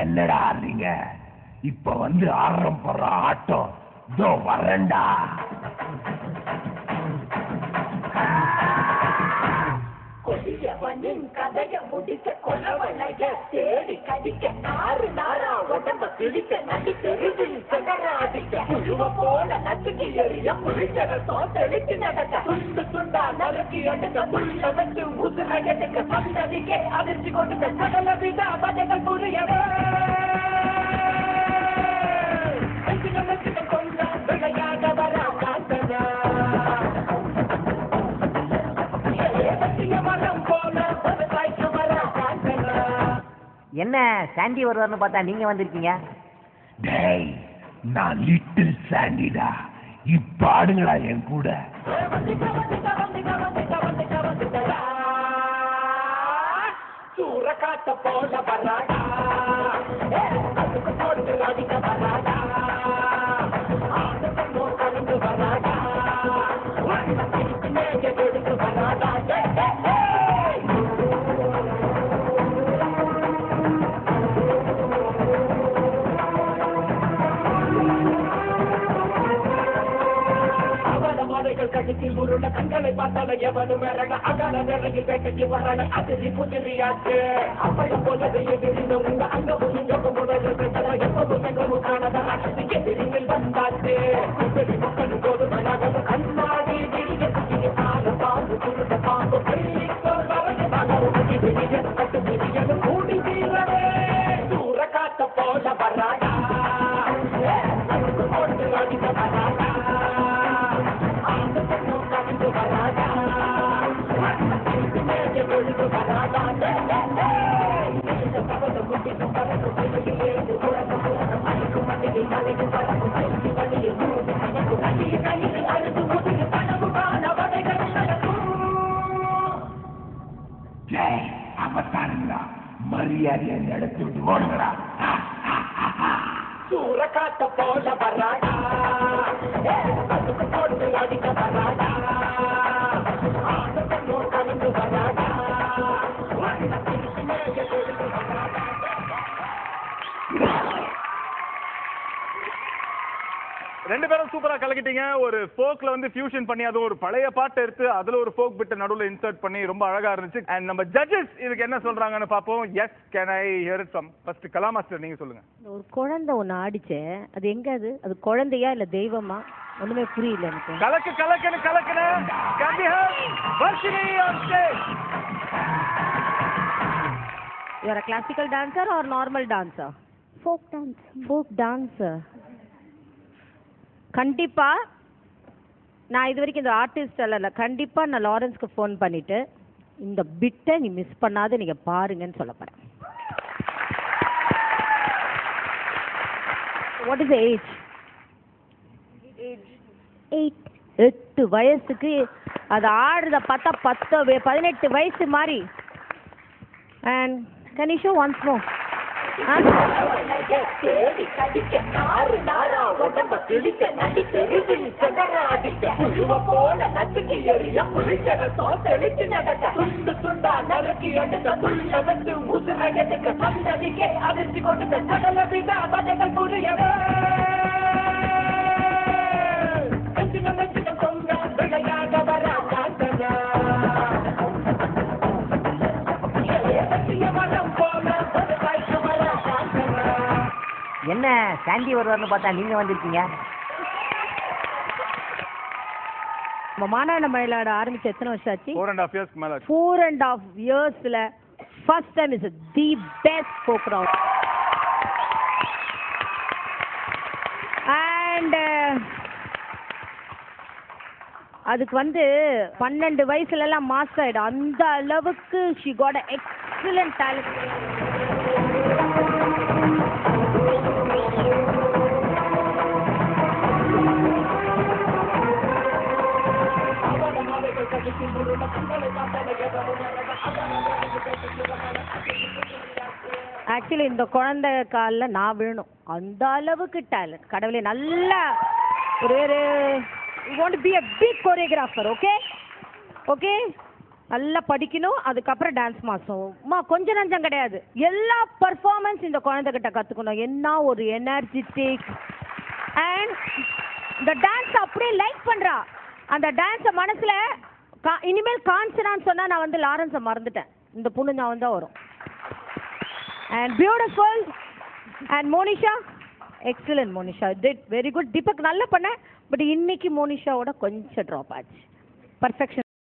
என்னடா ஆடுறீங்க? இப்ப வந்து ஆடுறோம் போடுற ஆட்டம் இதோ வரேன்டா. கொடியவனின் கதைய முடிக்க கொலவனைய தேடி கடிக்க நாறு நாரா உடம்ப பிடிக்க நடி தெருவில் செகராடிக்க புழுவ போல நசுக்கி எறிய புளிச்சர தோத்தெடுத்து நடக்க துண்டு துண்டா நறுக்கி எடுக்க புள்ள வச்சு உசுர எடுக்க சந்ததிக்கே அதிர்ச்சி கொடுக்க சகல வித பதைகள் புரியவே கொள்ள விளையாட வரா காத்தனா என்ன சாண்டி வருவார்னு பார்த்தா நீங்க வந்திருக்கீங்க? டேய், நான் லிட்டில் சாண்டிடா. இப்ப ஆடுங்களா என் கூட. சூறக்காத்த போல வராடா போட்டு அடிக்க வராடா கலந்து வராடா எடுத்து வராடா. கடித்தில் உருள கண்களை பார்த்தால எவனும் மிரள அகல நிலையில் வேட்டைக்கு வரல அதிரி புதிரியாச்சு அப்பையும் போலவே எதிரிந்த உங்க அங்க புரிஞ்ச முதல் எப்பவும் எங்கவும் காணத அகதி எதிரிகள் வந்தாச்சு இப்படி மக்களும் போது மனகம் கண்ணாடி விழிய குடிய கால பாம்பு குருட பாம்பு கட்டு பிரியனும் கூடி தீரவே தூர காத்த போல வராடா போட்டு அடிக்க வராடா அவத்தானுங்களா மரியாதை அந்த இடத்தை விட்டு ஓடுங்களா. சூறக்காத்த போல வராடா போட்டு அடிக்க வராடா கலந்து வராடா ரெண்டு பேரும் சூப்பரா கலக்கிட்டீங்க. ஒரு ஃபோக்ல வந்து ஃபியூஷன் பண்ணி அது ஒரு பழைய பாட்டு எடுத்து அதுல ஒரு ஃபோக் பிட் நடுவுல இன்சர்ட் பண்ணி ரொம்ப அழகா இருந்துச்சு. அண்ட் நம்ம ஜட்ஜஸ் இதுக்கு என்ன சொல்றாங்கன்னு பாப்போம். Yes can I hear it from first Kala master, நீங்க சொல்லுங்க. ஒரு குழந்தை ஒன்று ஆடிச்சே, அது எங்க? அது குழந்தையா இல்ல தெய்வமா? ஒண்ணுமே புரியல எனக்கு. கலக்கு கலக்குன்னு கலக்குன can we have Varshini on stage. You are a classical dancer or normal dancer? Folk dance. Folk dancer. கண்டிப்பா நான் இது வரைக்கும் இந்த ஆர்டிஸ்ட் அல்ல, கண்டிப்பா நான் லாரன்ஸ்க்கு ஃபோன் பண்ணிட்டு இந்த பிட்டை நீ மிஸ் பண்ணாத நீங்க பாருங்கன்னு சொல்ல போறேன். What is the age? 8 வயசுக்கு அது ஆடுறத பார்த்தா 18 வயசு மாதிரி. And can you show once more? தேடி கடிக்க நாறு நாரா உடம்ப பிடிக்க நடி தெருவில் செகராடிக்க புழுவ போல நசுக்கி எறிய புளிச்சர தோத்தெடுத்து நடக்க துண்டு துண்டா நறுக்கி எடுக்க புள்ள வச்சு உசுர எடுக்க சந்ததிக்கே அதிர்ச்சி கொடுக்க சகல வித பதைகள் புரியவே கொங்க விளையாட வரா காத்தனா என்ன சாண்டி வருவார்னு பார்த்தா நீங்க வந்திருக்கீங்க? நம்ம மாநாடு மயிலாட ஆரம்பிச்சு எத்தனை வருஷம் ஆச்சு? 4.5 years மேல. 4.5 yearsல first time is the best folk round. And அதுக்கு வந்து 12 வயசுல எல்லாம் மாஸ்டர் ஆயிடும். அந்த அளவுக்கு she got an excellent talent. Actually இந்த குழந்தை காலில் நான் விழணும், அந்த அளவுக்கு டேலண்ட். கடவுளே, நல்ல ஒரு you want to be a big choreographer, okay? நல்லா படிக்கணும், அதுக்கப்புறம் டான்ஸ் மாசம் கொஞ்சம் நஞ்சம் கிடையாது. எல்லா பர்ஃபார்மன்ஸ் இந்த குழந்தைகிட்ட கற்றுக்கணும். என்ன ஒரு எனர்ஜெட்டிக் அண்ட் இந்த டான்ஸ் அப்படியே லைக் பண்ணுறா. அந்த டான்ஸை மனசில் இனிமேல் காஞ்சனான்னு சொன்னால் நான் வந்து லாரன்ஸை மறந்துட்டேன். இந்த பொண்ணு நான் தான் வரும். And beautiful. And Monisha excellent. Monisha did very good. Deepak நல்லா பண்ண, பட் இன்னைக்கு மோனிஷாவோட கொஞ்சம் ட்ராப் ஆச்சு. பர்ஃபெக்ஷன்.